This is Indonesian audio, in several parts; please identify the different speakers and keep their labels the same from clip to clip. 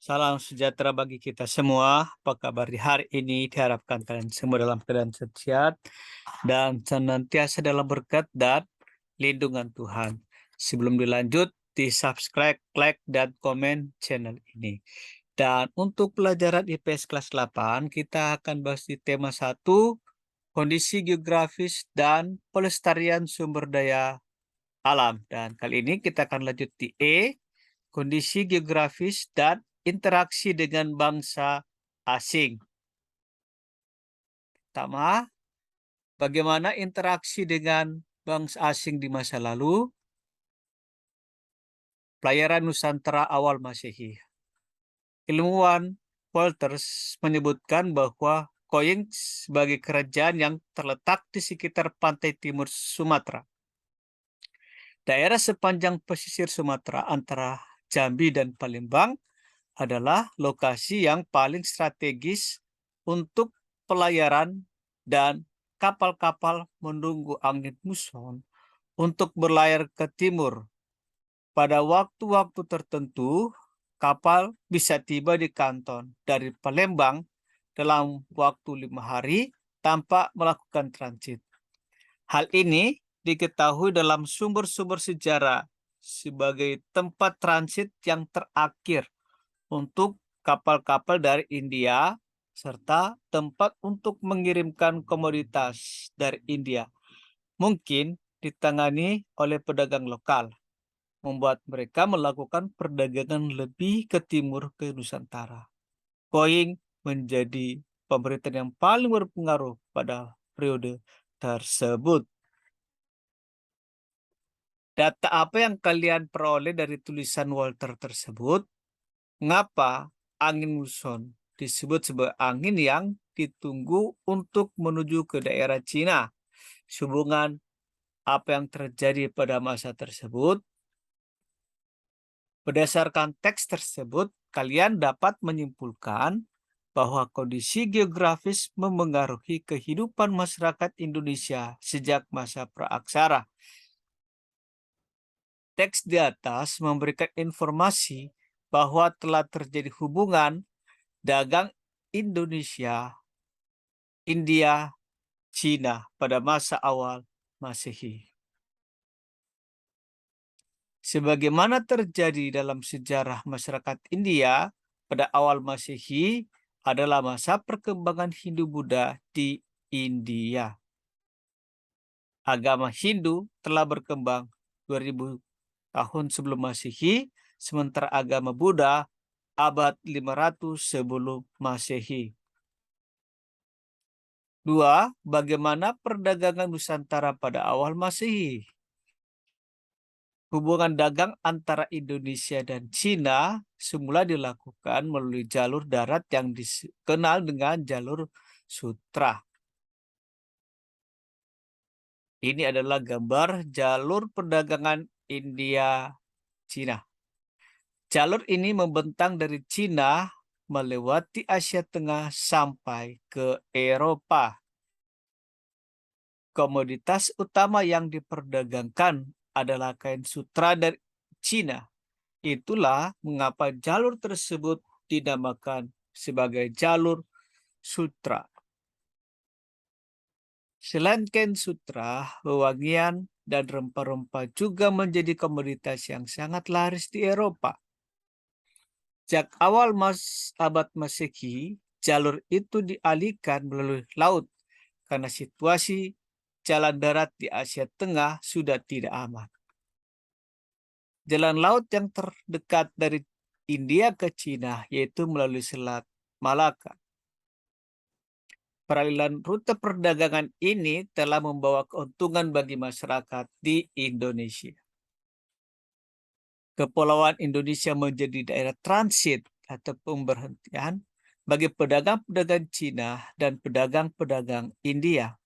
Speaker 1: Salam sejahtera bagi kita semua. Apa kabar di hari ini? Diharapkan kalian semua dalam keadaan sehat dan senantiasa dalam berkat dan lindungan Tuhan. Sebelum dilanjut, di-subscribe, like, dan komen channel ini. Dan untuk pelajaran IPS kelas 8, kita akan bahas di tema 1, kondisi geografis dan pelestarian sumber daya alam. Dan kali ini kita akan lanjut di kondisi geografis dan interaksi dengan bangsa asing. Pertama, bagaimana interaksi dengan bangsa asing di masa lalu? Pelayaran Nusantara awal Masehi. Ilmuwan Walters menyebutkan bahwa Koying sebagai kerajaan yang terletak di sekitar pantai timur Sumatera. Daerah sepanjang pesisir Sumatera antara Jambi dan Palembang adalah lokasi yang paling strategis untuk pelayaran dan kapal-kapal menunggu angin muson untuk berlayar ke timur. Pada waktu-waktu tertentu, kapal bisa tiba di Kanton dari Palembang dalam waktu 5 hari tanpa melakukan transit. Hal ini diketahui dalam sumber-sumber sejarah sebagai tempat transit yang terakhir untuk kapal-kapal dari India, serta tempat untuk mengirimkan komoditas dari India mungkin ditangani oleh pedagang lokal, membuat mereka melakukan perdagangan lebih ke timur ke Nusantara. Koing menjadi pemerintahan yang paling berpengaruh pada periode tersebut. Data apa yang kalian peroleh dari tulisan Walter tersebut? Mengapa angin muson disebut sebagai angin yang ditunggu untuk menuju ke daerah Cina? Hubungan apa yang terjadi pada masa tersebut? Berdasarkan teks tersebut, kalian dapat menyimpulkan bahwa kondisi geografis memengaruhi kehidupan masyarakat Indonesia sejak masa praaksara. Teks di atas memberikan informasi bahwa telah terjadi hubungan dagang Indonesia, India, Cina pada masa awal Masehi. Sebagaimana terjadi dalam sejarah masyarakat India pada awal Masehi adalah masa perkembangan Hindu-Buddha di India. Agama Hindu telah berkembang 2000 tahun sebelum Masehi, sementara agama Buddha abad 500 sebelum Masehi. 2. Bagaimana perdagangan Nusantara pada awal Masehi? Hubungan dagang antara Indonesia dan Cina semula dilakukan melalui jalur darat yang dikenal dengan jalur sutra. Ini adalah gambar jalur perdagangan India-Cina. Jalur ini membentang dari Cina melewati Asia Tengah sampai ke Eropa. Komoditas utama yang diperdagangkan adalah kain sutra dari Cina. Itulah mengapa jalur tersebut dinamakan sebagai jalur sutra. Selain kain sutra, wewangian dan rempah-rempah juga menjadi komoditas yang sangat laris di Eropa. Sejak awal abad Masehi, jalur itu dialihkan melalui laut karena situasi jalan darat di Asia Tengah sudah tidak aman. Jalan laut yang terdekat dari India ke Cina yaitu melalui Selat Malaka. Peralihan rute perdagangan ini telah membawa keuntungan bagi masyarakat di Indonesia. Kepulauan Indonesia menjadi daerah transit atau pemberhentian bagi pedagang-pedagang Cina dan pedagang-pedagang India.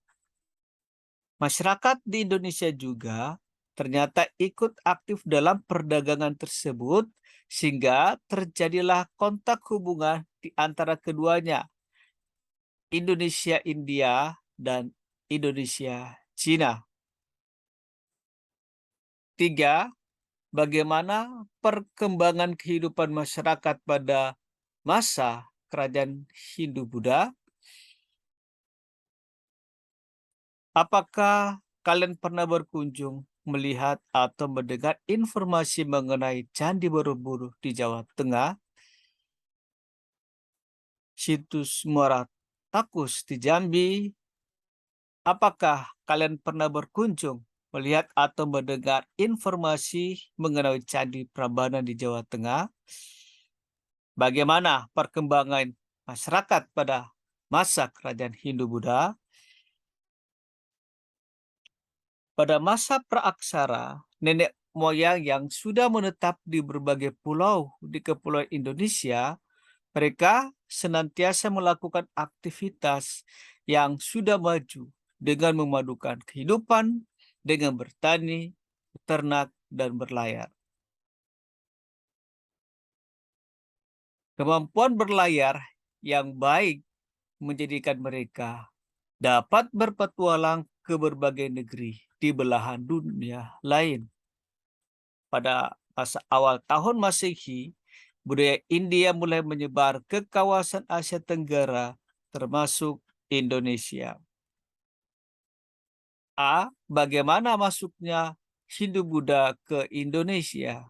Speaker 1: Masyarakat di Indonesia juga ternyata ikut aktif dalam perdagangan tersebut sehingga terjadilah kontak hubungan di antara keduanya, Indonesia-India dan Indonesia-Cina. 3. Bagaimana perkembangan kehidupan masyarakat pada masa kerajaan Hindu-Buddha? Apakah kalian pernah berkunjung, melihat, atau mendengar informasi mengenai Candi Borobudur di Jawa Tengah, situs Muara Takus di Jambi? Apakah kalian pernah berkunjung, melihat, atau mendengar informasi mengenai Candi Prambanan di Jawa Tengah? Bagaimana perkembangan masyarakat pada masa kerajaan Hindu-Buddha? Pada masa praaksara, nenek moyang yang sudah menetap di berbagai pulau di kepulauan Indonesia, mereka senantiasa melakukan aktivitas yang sudah maju dengan memadukan kehidupan dengan bertani, beternak, dan berlayar. Kemampuan berlayar yang baik menjadikan mereka dapat berpetualang ke berbagai negeri di belahan dunia lain. Pada masa awal tahun Masehi, budaya India mulai menyebar ke kawasan Asia Tenggara, termasuk Indonesia. Bagaimana masuknya Hindu-Buddha ke Indonesia?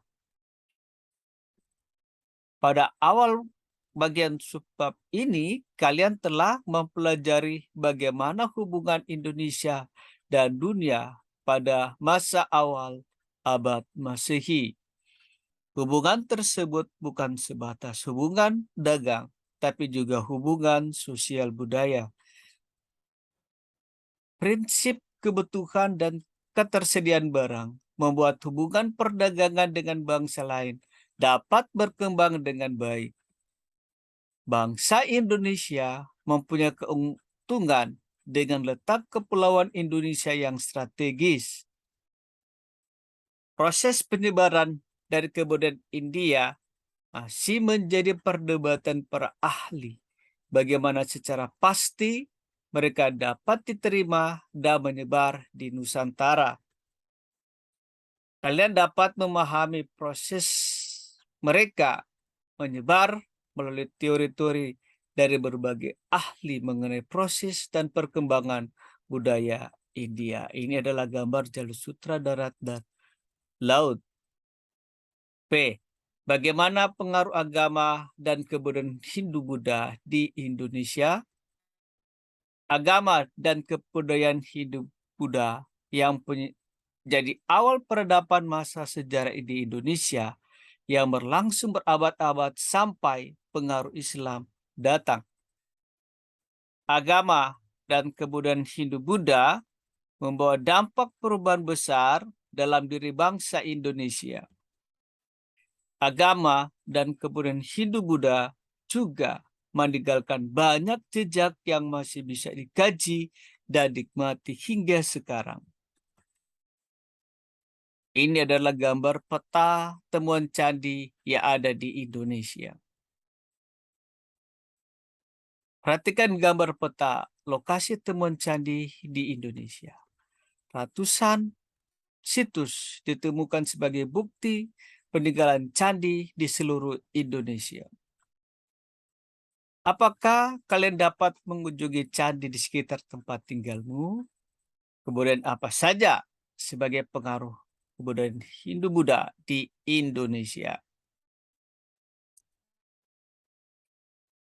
Speaker 1: Pada awal bagian subbab ini, kalian telah mempelajari bagaimana hubungan Indonesia dan dunia pada masa awal abad Masehi. Hubungan tersebut bukan sebatas hubungan dagang, tapi juga hubungan sosial budaya. Prinsip kebutuhan dan ketersediaan barang membuat hubungan perdagangan dengan bangsa lain dapat berkembang dengan baik. Bangsa Indonesia mempunyai keuntungan dengan letak kepulauan Indonesia yang strategis. Proses penyebaran dari kebudayaan India masih menjadi perdebatan para ahli. Bagaimana secara pasti mereka dapat diterima dan menyebar di Nusantara. Kalian dapat memahami proses mereka menyebar melalui teori-teori dari berbagai ahli mengenai proses dan perkembangan budaya India. Ini adalah gambar jalur sutra darat dan laut. P. Bagaimana pengaruh agama dan kebudayaan Hindu-Buddha di Indonesia? Agama dan kebudayaan Hindu-Buddha yang jadi awal peradaban masa sejarah di Indonesia yang berlangsung berabad-abad sampai pengaruh Islam datang. Agama dan kebudayaan Hindu-Buddha membawa dampak perubahan besar dalam diri bangsa Indonesia. Agama dan kebudayaan Hindu-Buddha juga meninggalkan banyak jejak yang masih bisa dikaji dan dinikmati hingga sekarang. Ini adalah gambar peta temuan candi yang ada di Indonesia. Perhatikan gambar peta lokasi temuan candi di Indonesia. Ratusan situs ditemukan sebagai bukti peninggalan candi di seluruh Indonesia. Apakah kalian dapat mengunjungi candi di sekitar tempat tinggalmu? Kemudian apa saja sebagai pengaruh kebudayaan Hindu-Buddha di Indonesia?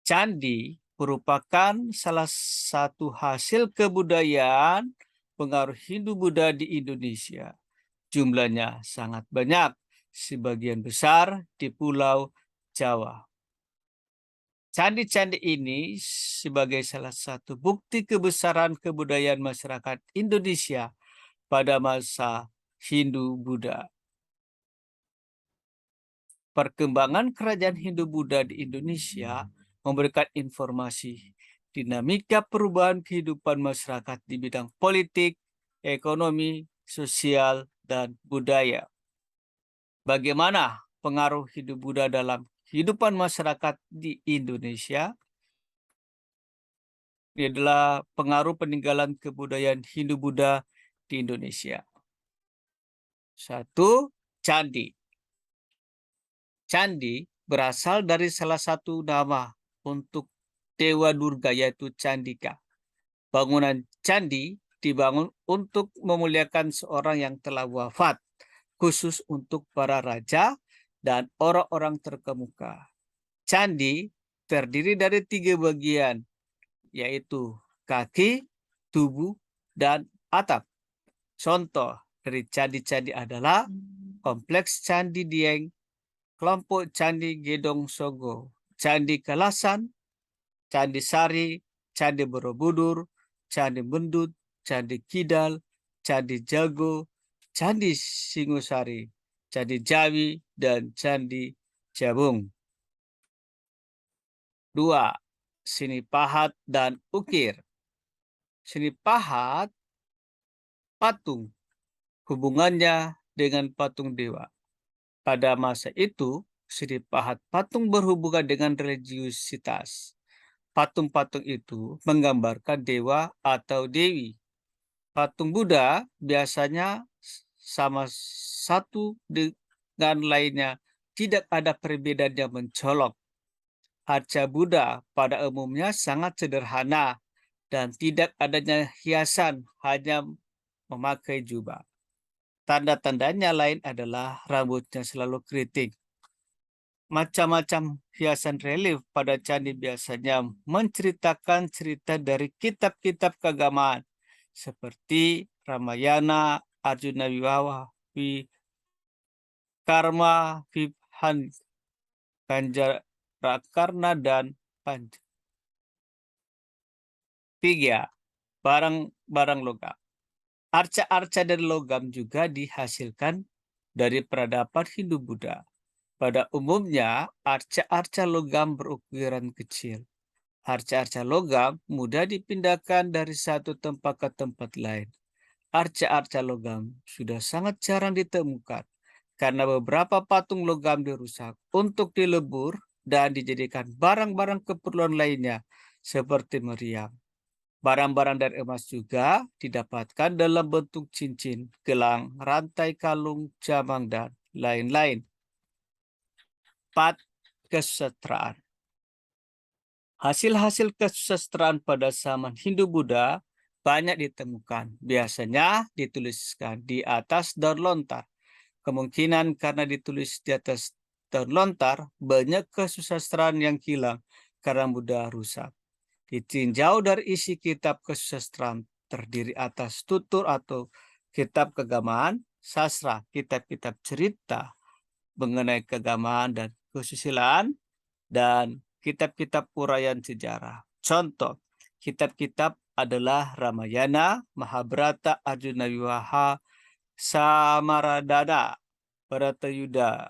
Speaker 1: Candi merupakan salah satu hasil kebudayaan pengaruh Hindu-Buddha di Indonesia. Jumlahnya sangat banyak, sebagian besar di Pulau Jawa. Candi-candi ini sebagai salah satu bukti kebesaran kebudayaan masyarakat Indonesia pada masa Hindu-Buddha. Perkembangan kerajaan Hindu-Buddha di Indonesia memberikan informasi dinamika perubahan kehidupan masyarakat di bidang politik, ekonomi, sosial, dan budaya. Bagaimana pengaruh Hindu-Buddha dalam kehidupan masyarakat di Indonesia? Ini adalah pengaruh peninggalan kebudayaan Hindu-Buddha di Indonesia. 1. Candi. Candi berasal dari salah satu nama untuk Dewa Durga, yaitu Candika. Bangunan candi dibangun untuk memuliakan seorang yang telah wafat, khusus untuk para raja dan orang-orang terkemuka. Candi terdiri dari 3 bagian, yaitu kaki, tubuh, dan atap. Contoh dari candi-candi adalah Kompleks Candi Dieng, Kelompok Candi Gedong Sogo, Candi Kalasan, Candi Sari, Candi Borobudur, Candi Bendut, Candi Kidal, Candi Jago, Candi Singosari, Candi Jawi, dan Candi Jabung. 2. Seni pahat dan ukir. Seni pahat, patung, hubungannya dengan patung dewa. Pada masa itu, seni pahat patung berhubungan dengan religiusitas. Patung-patung itu menggambarkan dewa atau dewi. Patung Buddha biasanya sama satu dengan lainnya, tidak ada perbedaan yang mencolok. Arca Buddha pada umumnya sangat sederhana dan tidak adanya hiasan, hanya memakai jubah. Tanda-tandanya lain adalah rambutnya selalu keriting. Macam-macam hiasan relief pada candi biasanya menceritakan cerita dari kitab-kitab keagamaan seperti Ramayana, Arjuna Wiwaha, Karma, Vibhan, Panjarakarna, dan Panj. 3. Barang-barang logam. Arca-arca dari logam juga dihasilkan dari peradaban Hindu-Buddha. Pada umumnya, arca-arca logam berukuran kecil. Arca-arca logam mudah dipindahkan dari satu tempat ke tempat lain. Arca-arca logam sudah sangat jarang ditemukan karena beberapa patung logam dirusak untuk dilebur dan dijadikan barang-barang keperluan lainnya seperti meriam. Barang-barang dari emas juga didapatkan dalam bentuk cincin, gelang, rantai kalung, jamang, dan lain-lain. 4. Kesusastraan. Hasil-hasil kesusastraan pada zaman Hindu-Buddha banyak ditemukan. Biasanya dituliskan di atas daun lontar. Kemungkinan karena ditulis di atas daun lontar, banyak kesusastraan yang hilang karena mudah rusak. Ditinjau dari isi kitab kesusastraan terdiri atas tutur atau kitab keagamaan, sastra, kitab-kitab cerita mengenai keagamaan dan kesusilaan, dan kitab-kitab uraian sejarah. Contoh, kitab-kitab adalah Ramayana, Mahabharata, Arjuna Wiwaha, Samaradana, Bharatayuddha,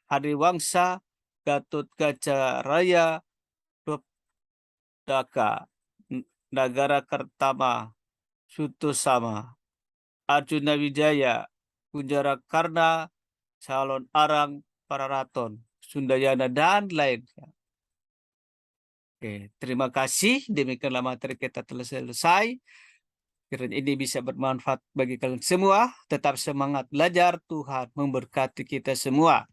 Speaker 1: Hariwangsa, Gatotkaca Raya, Daka, Nagara Kertama, Sutusama, Arjuna Wijaya, Kunjara Karna, Calon Arang, Pararaton, Sundayana, dan lainnya. Oke, terima kasih. Demikianlah materi kita telah selesai. Kiranya ini bisa bermanfaat bagi kalian semua. Tetap semangat belajar. Tuhan memberkati kita semua.